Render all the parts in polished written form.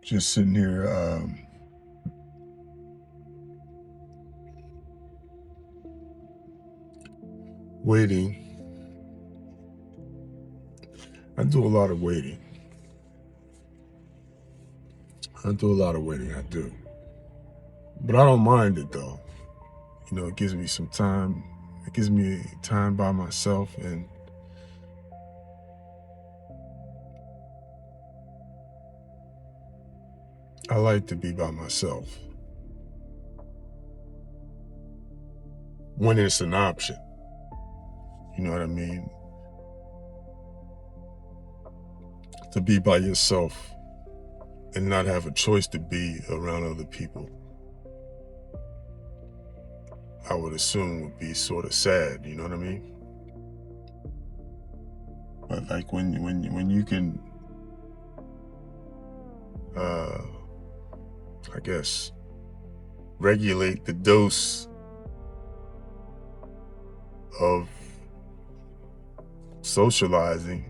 just sitting here waiting. I do a lot of waiting. I do. But I don't mind it though. It gives me some time. It gives me time by myself, and I like to be by myself when it's an option. You know what I mean? To be by yourself and not have a choice to be around other people, I would assume would be sort of sad. You know what I mean? But like when you can, I guess, regulate the dose of socializing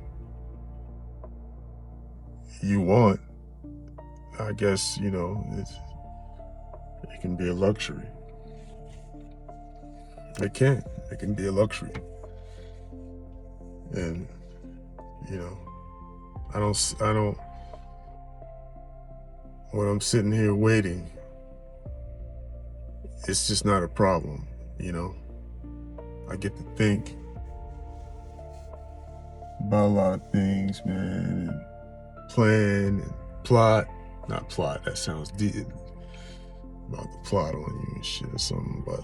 you want, I guess, it can be a luxury. It can be a luxury. And, I don't, when I'm sitting here waiting, it's just not a problem, I get to think about a lot of things, man, and plan and plot. Not plot, that sounds deep. About to plot on you and shit or something, but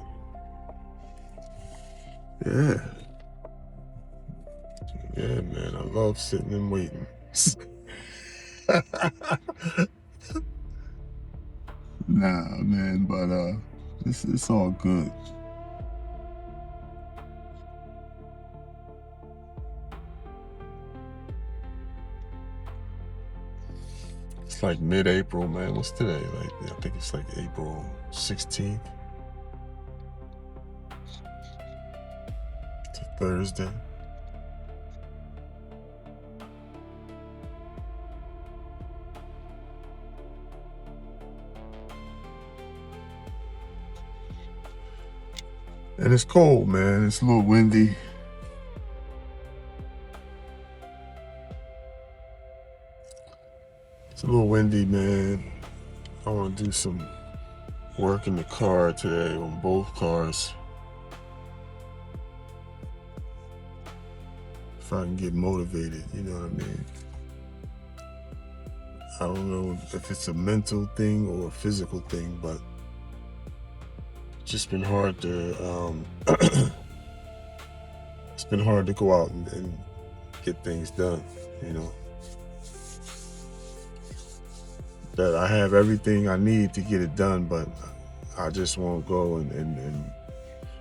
yeah. Yeah, man, I love sitting and waiting. Nah, man, but it's all good. It's like mid-April, man. What's today? I think it's like April 16th. It's a Thursday. And it's cold, man. It's a little windy. It's a little windy, man. I want to do some work in the car today on both cars. If I can get motivated, you know what I mean? I don't know if it's a mental thing or a physical thing, but it's just been hard to it's been hard to go out and get things done, that I have everything I need to get it done, but I just won't go and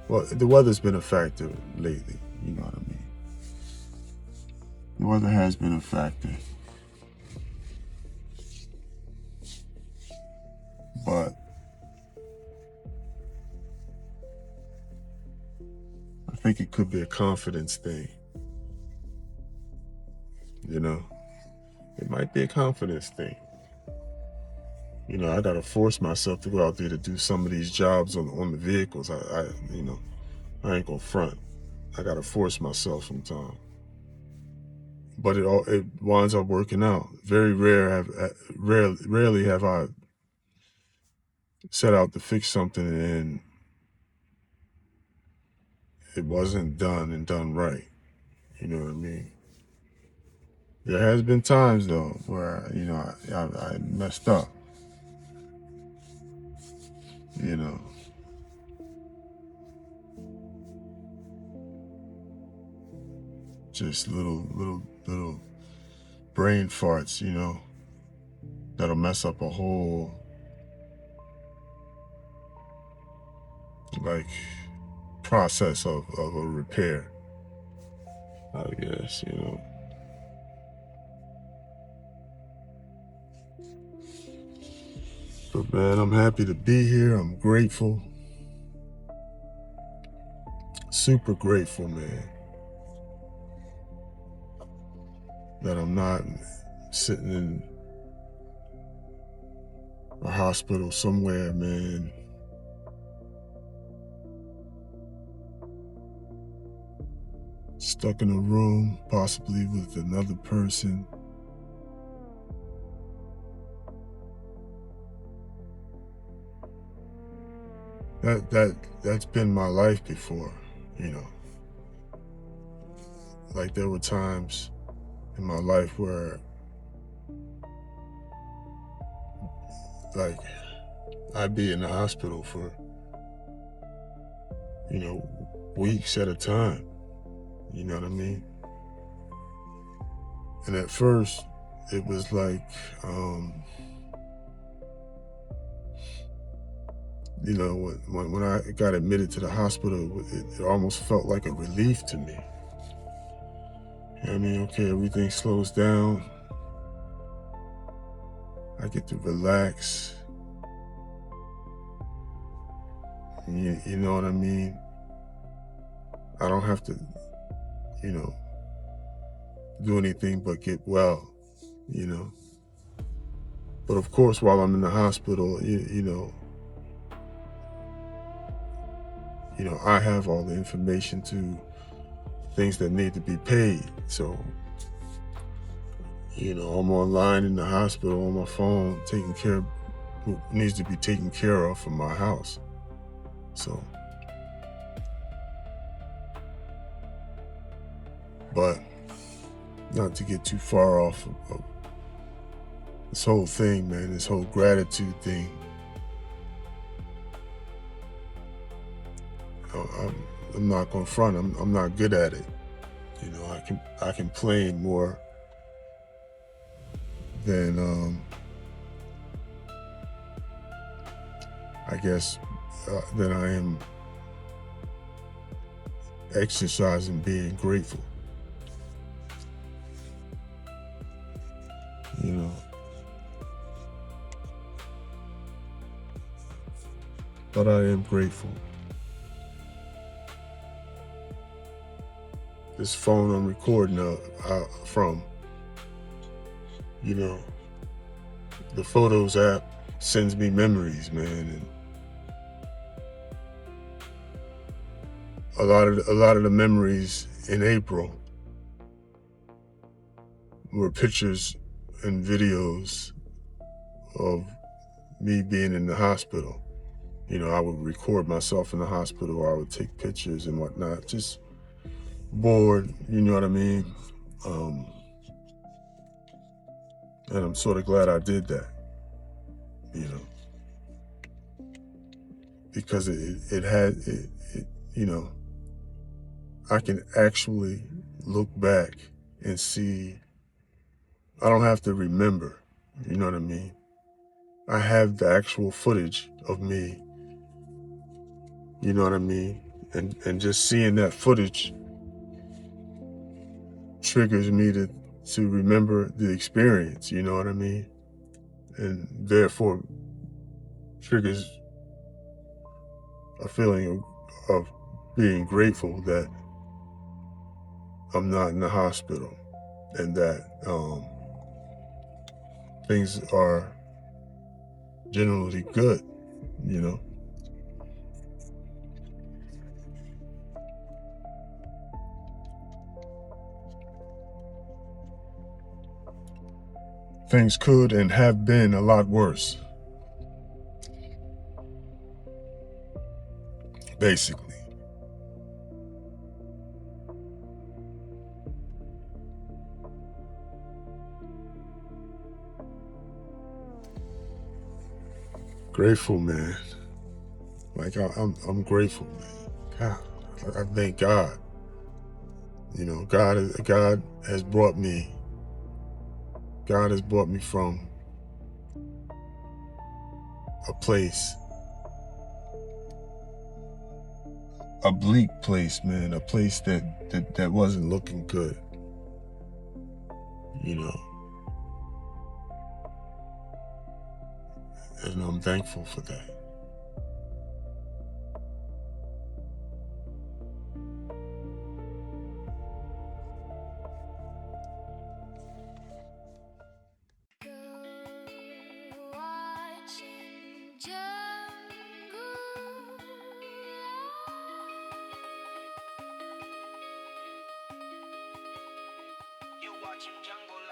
well, the weather's been a factor lately, you know what I mean? The weather has been a factor. But I think it could be a confidence thing. It might be a confidence thing. I gotta force myself to go out there to do some of these jobs on the vehicles. I ain't gonna front. I gotta force myself sometimes. But it winds up working out. Very rarely have I set out to fix something and it wasn't done and done right. You know what I mean? There has been times though where I messed up. Just little brain farts, that'll mess up a whole like process of a repair, I guess, But man, I'm happy to be here. I'm grateful. Super grateful, man, that I'm not sitting in a hospital somewhere, man. Stuck in a room, possibly with another person. That's been my life before, you know. Like there were times in my life where like I'd be in the hospital for, weeks at a time. You know what I mean? And at first it was like, when I got admitted to the hospital, it almost felt like a relief to me. I mean, okay, everything slows down. I get to relax. You know what I mean? I don't have to, you know, do anything but get well, you know. But of course, while I'm in the hospital, I have all the information to things that need to be paid. So, I'm online in the hospital on my phone, taking care of who needs to be taken care of from my house. So, but not to get too far off of this whole thing, man, this whole gratitude thing. I'm not gonna front. I'm not good at it. I can play more than I guess than I am exercising being grateful. You know, but I am grateful. This phone I'm recording from, the Photos app sends me memories, man, and a lot of the memories in April were pictures and videos of me being in the hospital. I would record myself in the hospital, I would take pictures and whatnot, just bored, you know what I mean? And I'm sort of glad I did that, because I can actually look back and see. I don't have to remember, you know what I mean? I have the actual footage of me, you know what I mean? And just seeing that footage triggers me to remember the experience, you know what I mean? And therefore triggers a feeling of being grateful that I'm not in the hospital and that things are generally good, you know? Things could and have been a lot worse, basically. Grateful, man. Like I'm grateful, man. God, I thank God. God has brought me. God has brought me from a place, a bleak place, man. A place that wasn't looking good. You know, and I'm thankful for that. watching jungle.